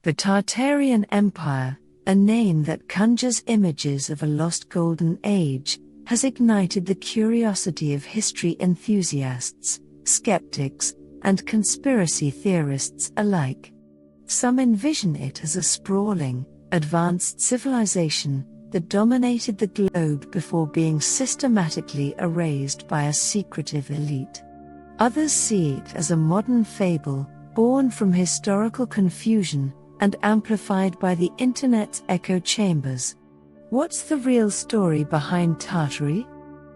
The Tartarian Empire, a name that conjures images of a lost golden age, has ignited the curiosity of history enthusiasts, skeptics, and conspiracy theorists alike. Some envision it as a sprawling, advanced civilization that dominated the globe before being systematically erased by a secretive elite. Others see it as a modern fable, born from historical confusion and amplified by the internet's echo chambers. What's the real story behind Tartary?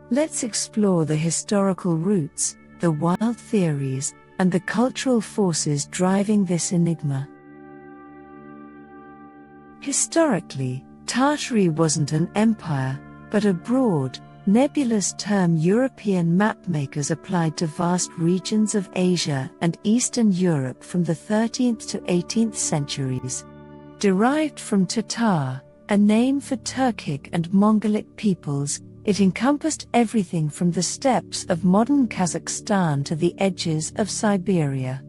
Let's explore the historical roots, the wild theories, and the cultural forces driving this enigma. Historically, Tartary wasn't an empire, but a broad, nebulous term European mapmakers applied to vast regions of Asia and Eastern Europe from the 13th to 18th centuries. Derived from Tatar, a name for Turkic and Mongolic peoples, it encompassed everything from the steppes of modern Kazakhstan to the edges of Siberia.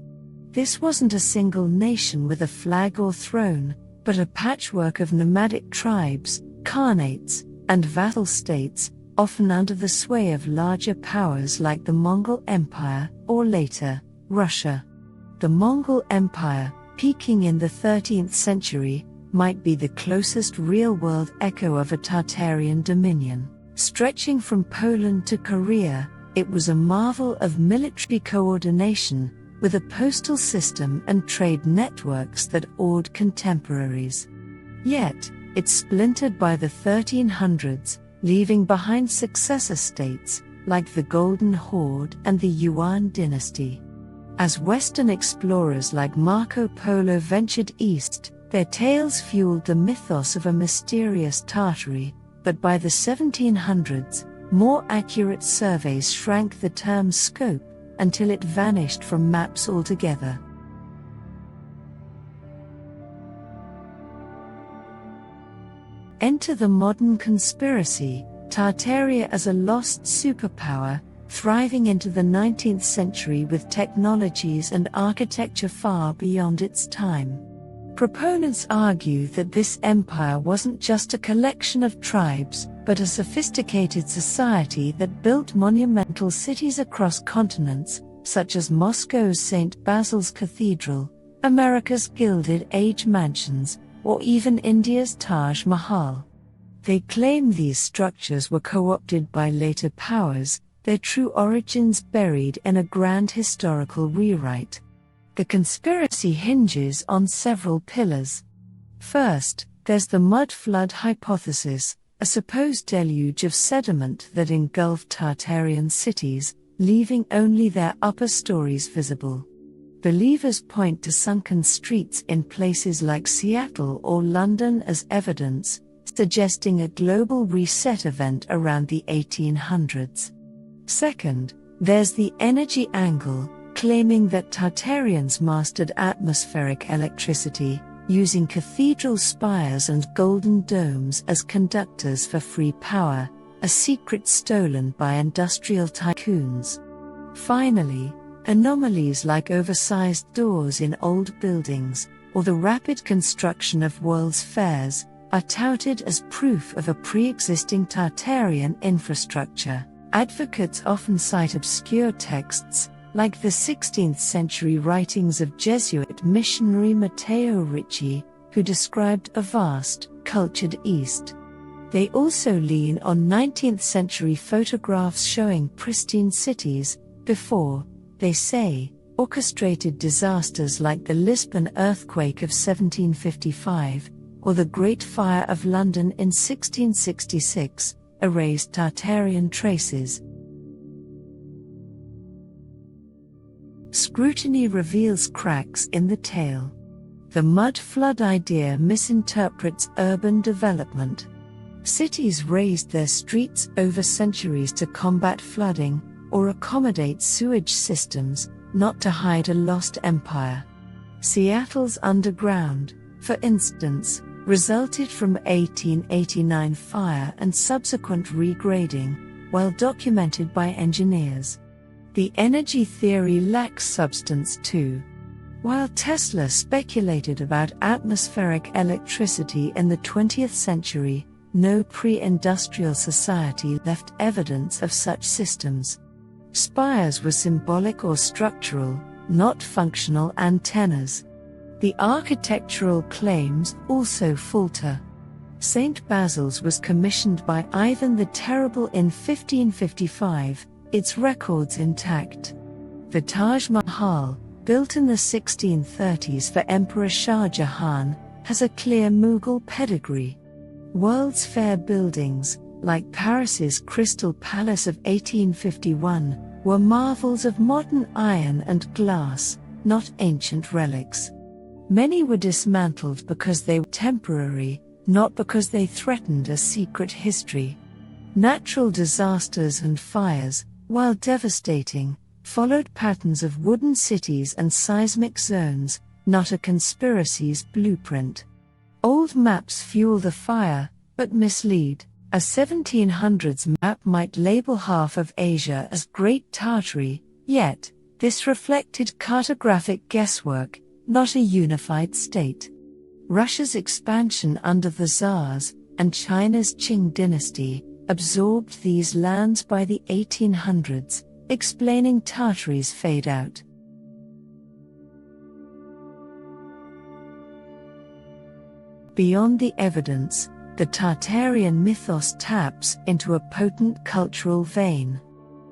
This wasn't a single nation with a flag or throne, but a patchwork of nomadic tribes, khanates, and vassal states, often under the sway of larger powers like the Mongol Empire, or later, Russia. The Mongol Empire, peaking in the 13th century, might be the closest real-world echo of a Tartarian dominion. Stretching from Poland to Korea, it was a marvel of military coordination, with a postal system and trade networks that awed contemporaries. Yet, it splintered by the 1300s, leaving behind successor states, like the Golden Horde and the Yuan dynasty. As Western explorers like Marco Polo ventured east, their tales fueled the mythos of a mysterious Tartary, but by the 1700s, more accurate surveys shrank the term's scope, until it vanished from maps altogether. Enter the modern conspiracy, Tartaria as a lost superpower, thriving into the 19th century with technologies and architecture far beyond its time. Proponents argue that this empire wasn't just a collection of tribes, but a sophisticated society that built monumental cities across continents, such as Moscow's St. Basil's Cathedral, America's Gilded Age mansions, or even India's Taj Mahal. They claim these structures were co-opted by later powers, their true origins buried in a grand historical rewrite. The conspiracy hinges on several pillars. First, there's the mud flood hypothesis, a supposed deluge of sediment that engulfed Tartarian cities, leaving only their upper stories visible. Believers point to sunken streets in places like Seattle or London as evidence, suggesting a global reset event around the 1800s. Second, there's the energy angle, claiming that Tartarians mastered atmospheric electricity, using cathedral spires and golden domes as conductors for free power, a secret stolen by industrial tycoons. Finally, anomalies like oversized doors in old buildings, or the rapid construction of World's Fairs, are touted as proof of a pre-existing Tartarian infrastructure. Advocates often cite obscure texts, like the 16th century writings of Jesuit missionary Matteo Ricci, who described a vast, cultured East. They also lean on 19th century photographs showing pristine cities, before, they say, orchestrated disasters like the Lisbon earthquake of 1755, or the Great Fire of London in 1666, erased Tartarian traces. Scrutiny reveals cracks in the tale. The mud flood idea misinterprets urban development. Cities raised their streets over centuries to combat flooding, or accommodate sewage systems, not to hide a lost empire. Seattle's underground, for instance, resulted from 1889 fire and subsequent regrading, well documented by engineers. The energy theory lacks substance too. While Tesla speculated about atmospheric electricity in the 20th century, no pre-industrial society left evidence of such systems. Spires were symbolic or structural, not functional antennas. The architectural claims also falter. St. Basil's was commissioned by Ivan the Terrible in 1555, its records intact. The Taj Mahal, built in the 1630s for Emperor Shah Jahan, has a clear Mughal pedigree. World's Fair buildings, like Paris's Crystal Palace of 1851, were marvels of modern iron and glass, not ancient relics. Many were dismantled because they were temporary, not because they threatened a secret history. Natural disasters and fires, while devastating, followed patterns of wooden cities and seismic zones, not a conspiracy's blueprint. Old maps fuel the fire, but mislead. A 1700s map might label half of Asia as Great Tartary, yet, this reflected cartographic guesswork, not a unified state. Russia's expansion under the Tsars, and China's Qing dynasty, absorbed these lands by the 1800s, explaining Tartary's fade out. Beyond the evidence, the Tartarian mythos taps into a potent cultural vein.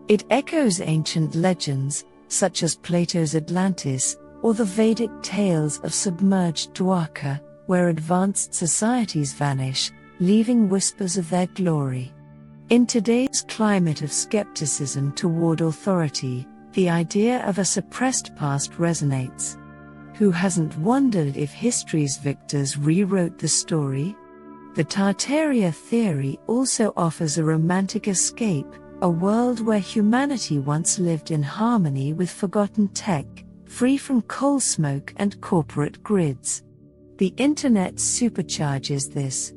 It echoes ancient legends, such as Plato's Atlantis, or the Vedic tales of submerged Dwarka, where advanced societies vanish, leaving whispers of their glory. In today's climate of skepticism toward authority, the idea of a suppressed past resonates. Who hasn't wondered if history's victors rewrote the story? The Tartaria theory also offers a romantic escape, a world where humanity once lived in harmony with forgotten tech, free from coal smoke and corporate grids. The internet supercharges this.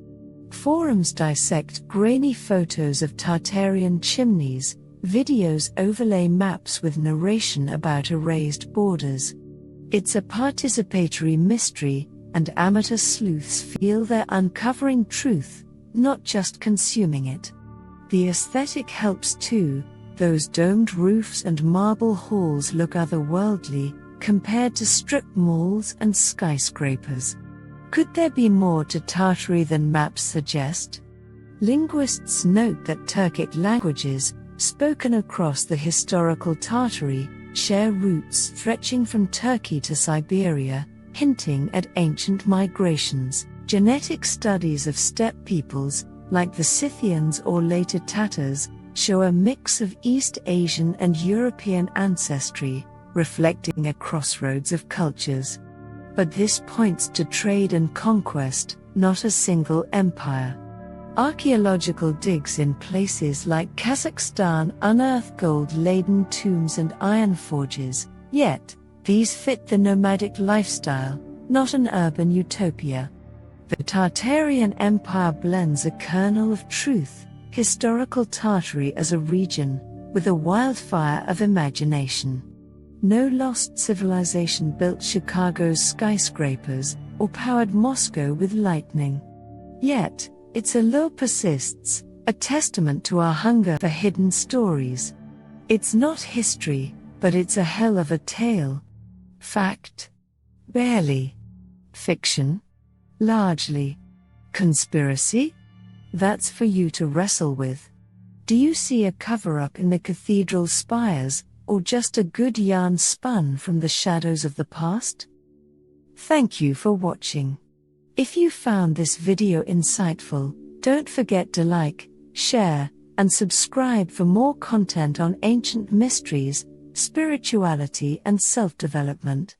Forums dissect grainy photos of Tartarian chimneys, videos overlay maps with narration about erased borders. It's a participatory mystery, and amateur sleuths feel they're uncovering truth, not just consuming it. The aesthetic helps too. Those domed roofs and marble halls look otherworldly, compared to strip malls and skyscrapers. Could there be more to Tartary than maps suggest? Linguists note that Turkic languages, spoken across the historical Tartary, share roots stretching from Turkey to Siberia, hinting at ancient migrations. Genetic studies of steppe peoples, like the Scythians or later Tatars, show a mix of East Asian and European ancestry, reflecting a crossroads of cultures. But this points to trade and conquest, not a single empire. Archaeological digs in places like Kazakhstan unearth gold-laden tombs and iron forges, yet, these fit the nomadic lifestyle, not an urban utopia. The Tartarian Empire blends a kernel of truth, historical Tartary as a region, with a wildfire of imagination. No lost civilization built Chicago's skyscrapers, or powered Moscow with lightning. Yet, its allure persists, a testament to our hunger for hidden stories. It's not history, but it's a hell of a tale. Fact? Barely. Fiction? Largely. Conspiracy? That's for you to wrestle with. Do you see a cover-up in the cathedral spires, or just a good yarn spun from the shadows of the past? Thank you for watching. If you found this video insightful, don't forget to like, share, and subscribe for more content on ancient mysteries, spirituality and self-development.